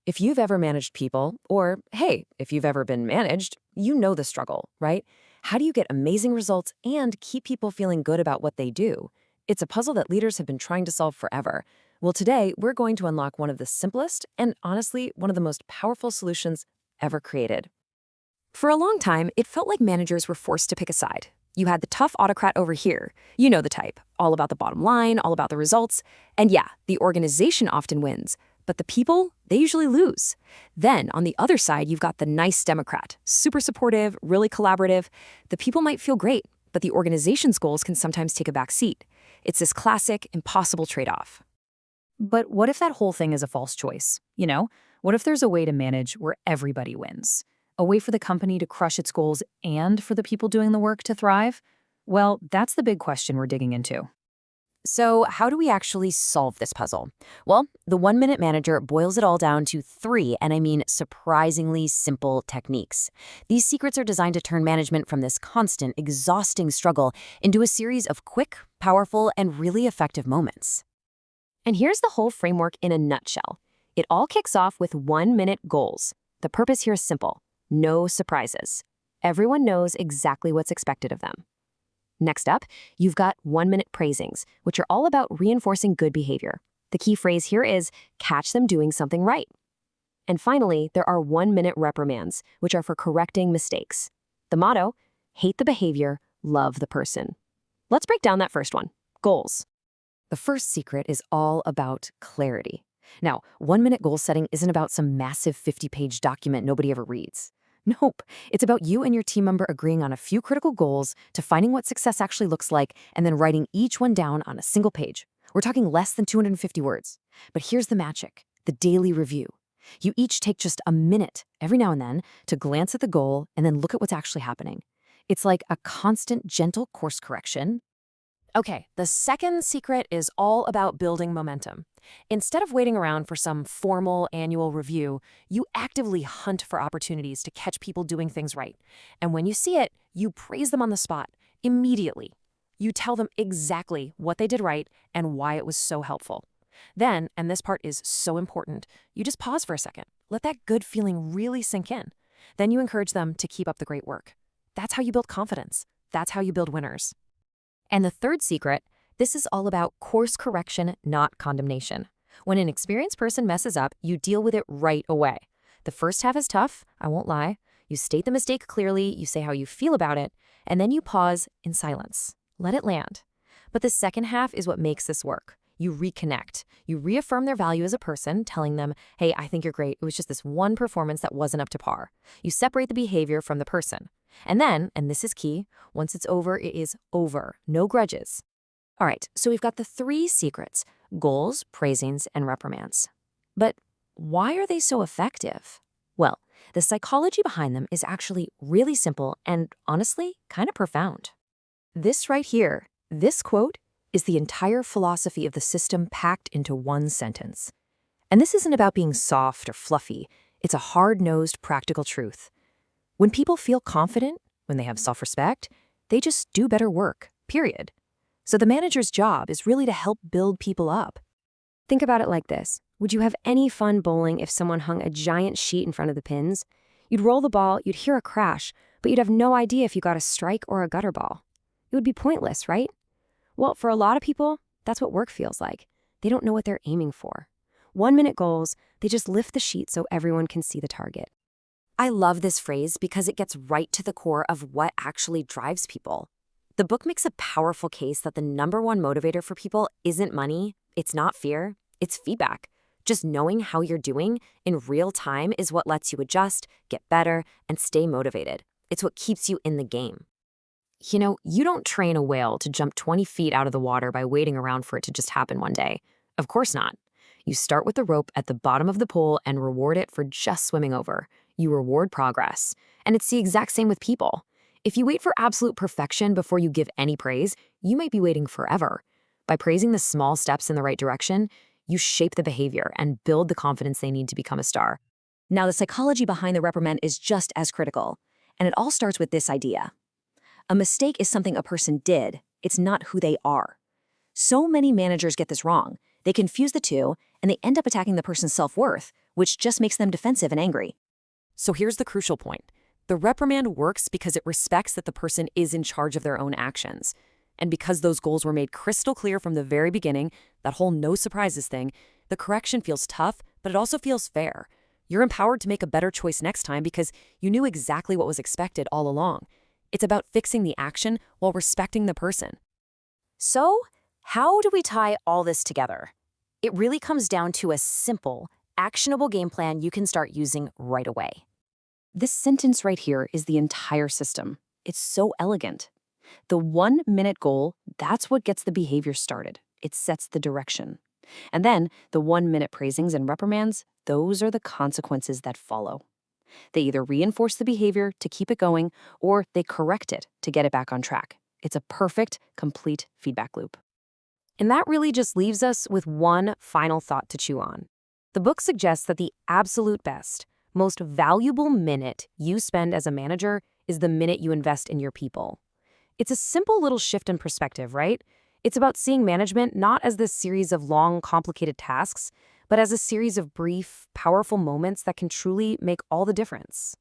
If you've ever managed people, or hey, if you've ever been managed, you know the struggle, right? How do you get amazing results and keep people feeling good about what they do? It's a puzzle that leaders have been trying to solve forever. Well, today, we're going to unlock one of the simplest and honestly, one of the most powerful solutions ever created. For a long time, it felt like managers were forced to pick a side. You had the tough autocrat over here. You know the type, all about the bottom line, all about the results. And yeah, the organization often wins, but the people, they usually lose. Then, on the other side, you've got the nice Democrat, super supportive, really collaborative. The people might feel great, but the organization's goals can sometimes take a back seat. It's this classic, impossible trade-off. But what if that whole thing is a false choice? What if there's a way to manage where everybody wins? A way for the company to crush its goals and for the people doing the work to thrive? Well, that's the big question we're digging into. So, how do we actually solve this puzzle? Well, the 1 Minute Manager boils it all down to three, and I mean surprisingly simple techniques. These secrets are designed to turn management from this constant, exhausting struggle into a series of quick, powerful, and really effective moments. And here's the whole framework in a nutshell. It all kicks off with 1 minute goals. The purpose here is simple: no surprises. Everyone knows exactly what's expected of them. Next up, you've got 1 minute praisings, which are all about reinforcing good behavior. The key phrase here is catch them doing something right. And finally, there are 1 minute reprimands, which are for correcting mistakes. The motto, hate the behavior, love the person. Let's break down that first one, goals. The first secret is all about clarity. Now, 1 minute goal setting isn't about some massive 50-page document nobody ever reads. Nope, it's about you and your team member agreeing on a few critical goals, defining what success actually looks like, and then writing each one down on a single page. We're talking less than 250 words. But here's the magic, the daily review. You each take just a minute every now and then to glance at the goal and then look at what's actually happening. It's like a constant, gentle course correction. Okay, the second secret is all about building momentum. Instead of waiting around for some formal annual review, you actively hunt for opportunities to catch people doing things right. And when you see it, you praise them on the spot, immediately. You tell them exactly what they did right and why it was so helpful. Then, and this part is so important, you just pause for a second. Let that good feeling really sink in. Then you encourage them to keep up the great work. That's how you build confidence. That's how you build winners. And the third secret, this is all about course correction, not condemnation. When an experienced person messes up, you deal with it right away. The first half is tough, I won't lie. You state the mistake clearly, you say how you feel about it, and then you pause in silence. Let it land. But the second half is what makes this work. You reconnect. You reaffirm their value as a person, telling them, hey, I think you're great. It was just this one performance that wasn't up to par. You separate the behavior from the person. And then, and this is key, once it's over, it is over. No grudges. All right, so we've got the three secrets: goals, praisings, and reprimands. But why are they so effective? Well, the psychology behind them is actually really simple and honestly kind of profound. This right here, this quote, is the entire philosophy of the system packed into one sentence. And this isn't about being soft or fluffy. It's a hard-nosed, practical truth. When people feel confident, when they have self-respect, they just do better work, period. So the manager's job is really to help build people up. Think about it like this. Would you have any fun bowling if someone hung a giant sheet in front of the pins? You'd roll the ball, you'd hear a crash, but you'd have no idea if you got a strike or a gutter ball. It would be pointless, right? Well, for a lot of people, that's what work feels like. They don't know what they're aiming for. 1 minute goals, they just lift the sheet so everyone can see the target. I love this phrase because it gets right to the core of what actually drives people. The book makes a powerful case that the #1 motivator for people isn't money, it's not fear, it's feedback. Just knowing how you're doing in real time is what lets you adjust, get better, and stay motivated. It's what keeps you in the game. You don't train a whale to jump 20 feet out of the water by waiting around for it to just happen one day. Of course not. You start with the rope at the bottom of the pool and reward it for just swimming over. You reward progress. And it's the exact same with people. If you wait for absolute perfection before you give any praise, you might be waiting forever. By praising the small steps in the right direction, you shape the behavior and build the confidence they need to become a star. Now, the psychology behind the reprimand is just as critical. And it all starts with this idea. A mistake is something a person did. It's not who they are. So many managers get this wrong. They confuse the two, and they end up attacking the person's self-worth, which just makes them defensive and angry. So here's the crucial point. The reprimand works because it respects that the person is in charge of their own actions. And because those goals were made crystal clear from the very beginning, that whole no surprises thing, the correction feels tough, but it also feels fair. You're empowered to make a better choice next time because you knew exactly what was expected all along. It's about fixing the action while respecting the person. So, how do we tie all this together? It really comes down to a simple, actionable game plan you can start using right away. This sentence right here is the entire system. It's so elegant. The 1-minute goal, that's what gets the behavior started. It sets the direction. And then the 1-minute praisings and reprimands, those are the consequences that follow. They either reinforce the behavior to keep it going, or they correct it to get it back on track. It's a perfect, complete feedback loop. And that really just leaves us with one final thought to chew on. The book suggests that the absolute best, most valuable minute you spend as a manager is the minute you invest in your people. It's a simple little shift in perspective, right? It's about seeing management not as this series of long, complicated tasks, but as a series of brief, powerful moments that can truly make all the difference.